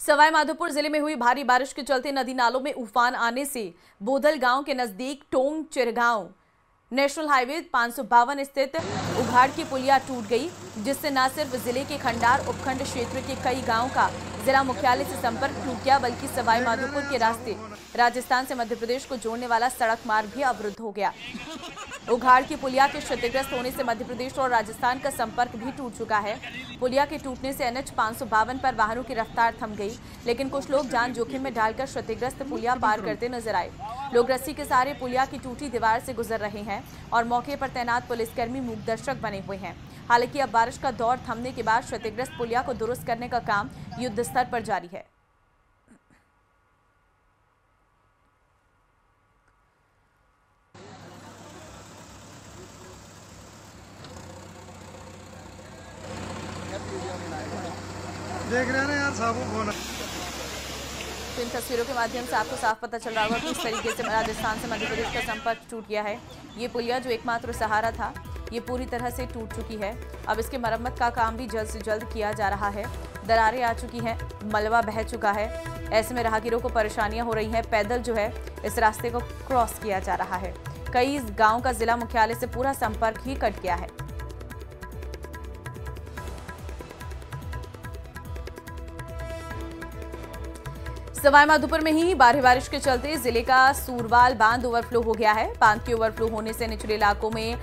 सवाई माधोपुर जिले में हुई भारी बारिश के चलते नदी नालों में उफान आने से बोधल गांव के नजदीक टोंग चिरगांव नेशनल हाईवे 552 स्थित उघाड़ की पुलिया टूट गई, जिससे न सिर्फ जिले के खंडार उपखंड क्षेत्र के कई गांवों का जिला मुख्यालय से संपर्क टूट गया, बल्कि सवाई माधोपुर के रास्ते राजस्थान से मध्य प्रदेश को जोड़ने वाला सड़क मार्ग भी अवरुद्ध हो गया। उघाड़ की पुलिया के क्षतिग्रस्त होने से मध्य प्रदेश और राजस्थान का संपर्क भी टूट चुका है। पुलिया के टूटने से NH 552 पर वाहनों की रफ्तार थम गई, लेकिन कुछ लोग जान जोखिम में डालकर क्षतिग्रस्त पुलिया पार करते नजर आए। लोग रस्सी के सहारे पुलिया की टूटी दीवार से गुजर रहे हैं और मौके पर तैनात पुलिसकर्मी मूक दर्शक बने हुए हैं। हालांकि अब बारिश का दौर थमने के बाद क्षतिग्रस्त पुलिया को दुरुस्त करने का काम युद्ध स्तर पर जारी है। देख रहे हैं ना यार, साबुन फोन। तो इन तस्वीरों के माध्यम से आपको साफ पता चल रहा होगा किस तरीके से राजस्थान से मध्य प्रदेश का संपर्क टूट गया है। ये पुलिया जो एकमात्र सहारा था, ये पूरी तरह से टूट चुकी है। अब इसके मरम्मत का काम भी जल्द से जल्द किया जा रहा है। दरारें आ चुकी हैं, मलबा बह चुका है। ऐसे में राहगीरों को परेशानियां हो रही हैं। पैदल जो है इस रास्ते को क्रॉस किया जा रहा है। कई गाँव का जिला मुख्यालय से पूरा संपर्क ही कट गया है। सवाई माधोपुर में ही भारी बारिश के चलते जिले का सूरवाल बांध ओवरफ्लो हो गया है। बांध के ओवरफ्लो होने से निचले इलाकों में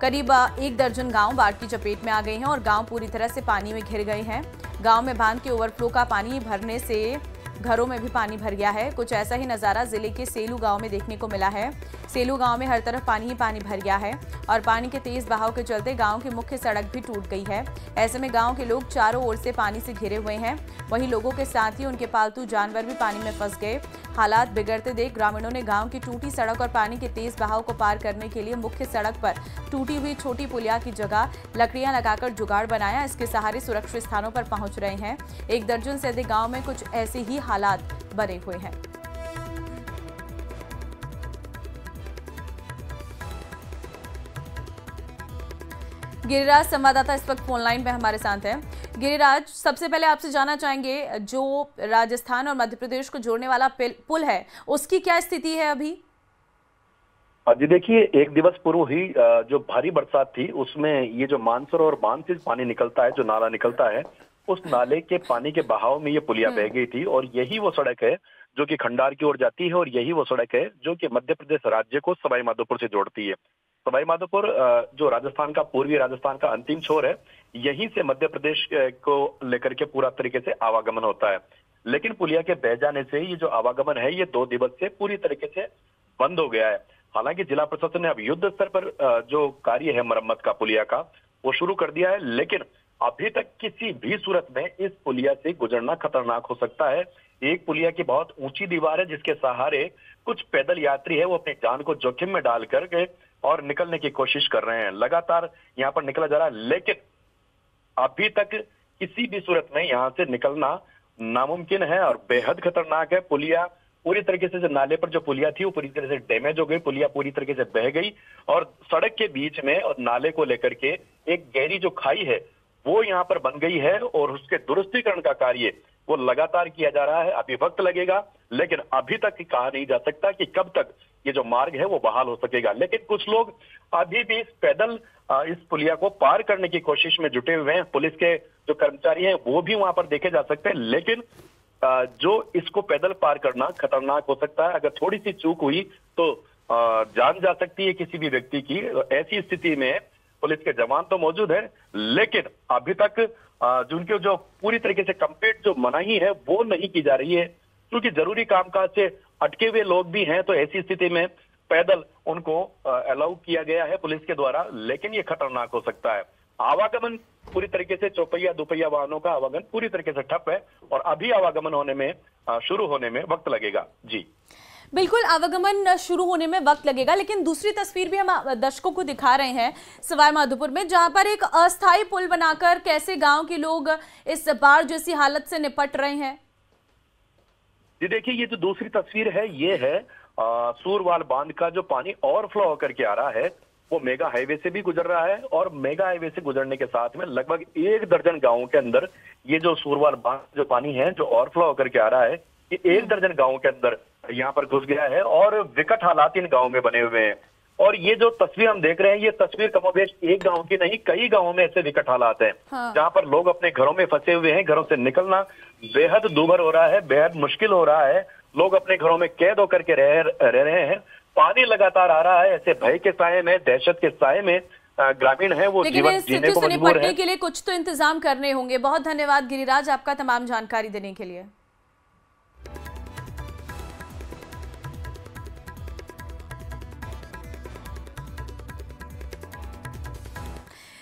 करीब 1 दर्जन गांव बाढ़ की चपेट में आ गए हैं और गांव पूरी तरह से पानी में घिर गए हैं। गांव में बांध के ओवरफ्लो का पानी भरने से घरों में भी पानी भर गया है। कुछ ऐसा ही नजारा जिले के सेलू गांव में देखने को मिला है। सेलू गांव में हर तरफ पानी ही पानी भर गया है और पानी के तेज बहाव के चलते गांव की मुख्य सड़क भी टूट गई है। ऐसे में गांव के लोग चारों ओर से पानी से घिरे हुए हैं। वहीं लोगों के साथ ही उनके पालतू जानवर भी पानी में फंस गए। हालात बिगड़ते देख ग्रामीणों ने गांव की टूटी सड़क और पानी के तेज बहाव को पार करने के लिए मुख्य सड़क पर टूटी हुई छोटी पुलिया की जगह लकड़ियां लगाकर जुगाड़ बनाया। इसके सहारे सुरक्षित स्थानों पर पहुंच रहे हैं। 1 दर्जन से अधिक गांव में कुछ ऐसे ही हालात बने हुए हैं। गिरिराज संवाददाता इस वक्त फोन लाइन पे हमारे साथ हैं। गिरिराज, सबसे पहले आपसे जानना चाहेंगे, जो राजस्थान और मध्य प्रदेश को जोड़ने वाला पुल है, उसकी क्या स्थिति है अभी? जी देखिए, 1 दिवस पूर्व ही जो भारी बरसात थी उसमें ये जो मानसरोवर बांध से पानी निकलता है, जो नाला निकलता है, उस नाले के पानी के बहाव में ये पुलिया बह गई थी और यही वो सड़क है जो कि खंडार की ओर जाती है और यही वो सड़क है जो कि मध्य प्रदेश राज्य को सवाई माधोपुर से जोड़ती है। सवाई माधोपुर जो राजस्थान का पूर्वी राजस्थान का अंतिम छोर है, यहीं से मध्य प्रदेश को लेकर के पूरा तरीके से आवागमन होता है। लेकिन पुलिया के बह जाने से ये जो आवागमन है ये 2 दिवस से पूरी तरीके से बंद हो गया है। हालांकि जिला प्रशासन ने अब युद्ध स्तर पर जो कार्य है मरम्मत का पुलिया का, वो शुरू कर दिया है, लेकिन अभी तक किसी भी सूरत में इस पुलिया से गुजरना खतरनाक हो सकता है। एक पुलिया की बहुत ऊंची दीवार है जिसके सहारे कुछ पैदल यात्री है वो अपनी जान को जोखिम में डाल करके और निकलने की कोशिश कर रहे हैं। लगातार यहाँ पर निकला जा रहा है, लेकिन अभी तक किसी भी सूरत में यहाँ से निकलना नामुमकिन है और बेहद खतरनाक है। पुलिया पूरी तरीके से, जो नाले पर जो पुलिया थी वो पूरी तरह से डैमेज हो गई, पुलिया पूरी तरीके से बह गई और सड़क के बीच में और नाले को लेकर के एक गहरी जो खाई है वो यहाँ पर बन गई है और उसके दुरुस्तीकरण का कार्य वो लगातार किया जा रहा है। अभी वक्त लगेगा, लेकिन अभी तक कहा नहीं जा सकता कि कब तक ये जो मार्ग है वो बहाल हो सकेगा। लेकिन कुछ लोग अभी भी पैदल इस पुलिया को पार करने की कोशिश में जुटे हुए हैं। पुलिस के जो कर्मचारी हैं वो भी वहां पर देखे जा सकते हैं, लेकिन जो इसको पैदल पार करना खतरनाक हो सकता है। अगर थोड़ी सी चूक हुई तो जान जा सकती है किसी भी व्यक्ति की। ऐसी स्थिति में पुलिस के जवान तो मौजूद है, लेकिन अभी तक जिनके जो पूरी तरीके से कंप्लीट जो मनाही है वो नहीं की जा रही है, क्योंकि जरूरी कामकाज से अटके हुए लोग भी हैं। तो ऐसी स्थिति में पैदल उनको अलाउ किया गया है पुलिस के द्वारा, लेकिन ये खतरनाक हो सकता है। आवागमन पूरी तरीके से चौपहिया दोपहिया वाहनों का आवागमन पूरी तरीके से ठप है और अभी आवागमन होने में शुरू होने में वक्त लगेगा। जी बिल्कुल, आवागमन शुरू होने में वक्त लगेगा, लेकिन दूसरी तस्वीर भी हम दर्शकों को दिखा रहे हैं सवाई माधोपुर में, जहां पर एक अस्थायी पुल बनाकर कैसे गांव के लोग इस बाढ़ जैसी हालत से निपट रहे हैं। जी देखिए, ये जो दूसरी तस्वीर है ये है सूरवाल बांध का जो पानी ओवरफ्लो होकर के आ रहा है। वो मेगा हाईवे से भी गुजर रहा है और मेगा हाईवे से गुजरने के साथ में लगभग 1 दर्जन गांवों के अंदर ये जो सूरवाल बांध जो पानी है जो ओवरफ्लो होकर के आ रहा है, ये 1 दर्जन गांवों के अंदर यहाँ पर घुस गया है और विकट हालात इन गांवों में बने हुए हैं। और ये जो तस्वीर हम देख रहे हैं, ये तस्वीर कमोबेश एक गांव की नहीं, कई गांवों में ऐसे विकट हालात हैं जहां पर लोग अपने घरों में फंसे हुए हैं। घरों से निकलना बेहद दूभर हो रहा है, बेहद मुश्किल हो रहा है। लोग अपने घरों में कैद होकर के रह रहे हैं। पानी लगातार आ रहा है। ऐसे भय के साए में, दहशत के साए में ग्रामीण है वो जीवन जीने को मजबूर है। के लिए कुछ तो इंतजाम करने होंगे। बहुत धन्यवाद गिरिराज आपका तमाम जानकारी देने के लिए।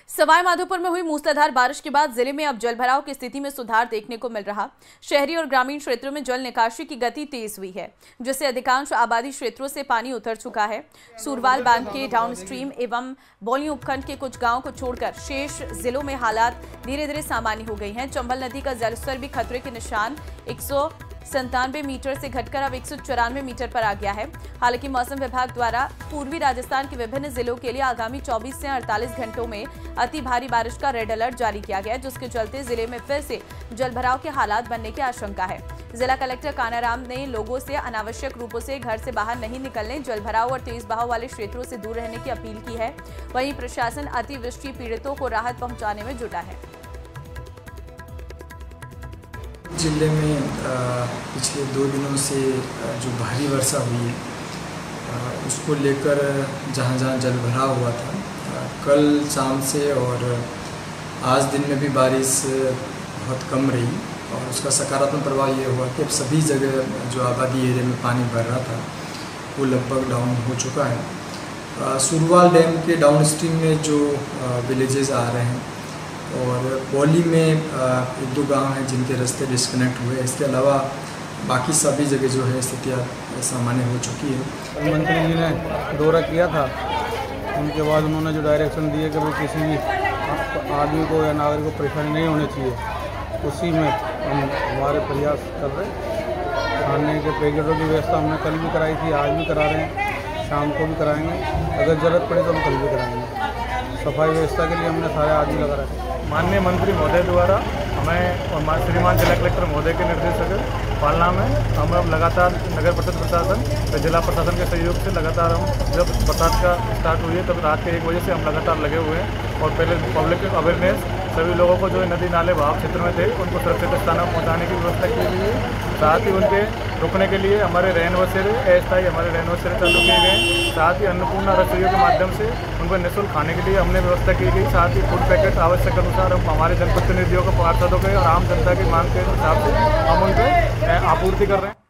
सवाईमाधोपुर में हुई मूसलाधार बारिश के बाद जिले में अब जलभराव की स्थिति में सुधार देखने को मिल रहा। शहरी और ग्रामीण क्षेत्रों में जल निकासी की गति तेज हुई है, जिससे अधिकांश आबादी क्षेत्रों से पानी उतर चुका है। सूरवाल बांध के डाउनस्ट्रीम एवं बौली उपखंड के कुछ गांवों को छोड़कर शेष जिलों में हालात धीरे धीरे सामान्य हो गई हैं। चंबल नदी का जलस्तर भी खतरे के निशान 197 मीटर से घटकर अब 194 मीटर पर आ गया है। हालांकि मौसम विभाग द्वारा पूर्वी राजस्थान के विभिन्न जिलों के लिए आगामी 24 से 48 घंटों में अति भारी बारिश का रेड अलर्ट जारी किया गया है, जिसके चलते जिले में फिर से जलभराव के हालात बनने की आशंका है। जिला कलेक्टर कानाराम ने लोगों से अनावश्यक रूपों से घर से बाहर नहीं निकलने, जलभराव और तेज बहाव वाले क्षेत्रों से दूर रहने की अपील की है। वहीं प्रशासन अतिवृष्टि पीड़ितों को राहत पहुंचाने में जुटा है। जिले में पिछले 2 दिनों से जो भारी वर्षा हुई है उसको लेकर जहाँ जहाँ जलभराव हुआ था, कल शाम से और आज दिन में भी बारिश बहुत कम रही और उसका सकारात्मक प्रभाव ये हुआ कि अब सभी जगह जो आबादी एरिया में पानी भर रहा था वो लगभग डाउन हो चुका है। सूरवाल डैम के डाउन स्ट्रीम में जो विलेजेस आ रहे हैं और बौली में 1-2 गांव हैं जिनके रास्ते डिस्कनेक्ट हुए। इसके अलावा बाकी सभी जगह जो है स्थितियाँ सामान्य हो चुकी है। मंत्री जी ने दौरा किया था, उनके बाद उन्होंने जो डायरेक्शन दिए कि भाई किसी भी आदमी को या नागरिक को परेशानी नहीं होनी चाहिए, उसी में हम हमारे प्रयास कर रहे हैं। खाने के पैकेटों की व्यवस्था हमने कल भी कराई थी, आज भी करा रहे हैं, शाम को भी कराएंगे। अगर ज़रूरत पड़े तो हम कल भी कराएंगे। सफाई व्यवस्था के लिए हमने सारे आदमी लगा रखे। माननीय मंत्री महोदय द्वारा हमें और श्रीमान जिला कलेक्टर महोदय के निर्देश पालना में हम अब लगातार नगर परिषद प्रशासन व जिला प्रशासन के सहयोग से लगातार हम जब बरसात का स्टार्ट हुई है तब रात के 1 बजे से हम लगातार लगे हुए हैं। और पहले पब्लिक अवेयरनेस, सभी लोगों को जो नदी नाले बहाव क्षेत्र में थे उनको सुरक्षित स्थानों पर पहुँचाने की व्यवस्था की गई है। साथ ही उनके रुकने के लिए हमारे रैन बसेरे अस्थायी हमारे रैन बसेरे चालू किए गए। साथ ही अन्नपूर्णा रसोइयों के माध्यम से उनको निःशुल्क खाने के लिए हमने व्यवस्था की गई। साथ ही फूड पैकेट आवश्यक अनुसार हम हमारे जनप्रतिनिधियों को, पार्षदों के और आम जनता की मांग के हिसाब से हम उनको आपूर्ति कर रहे हैं।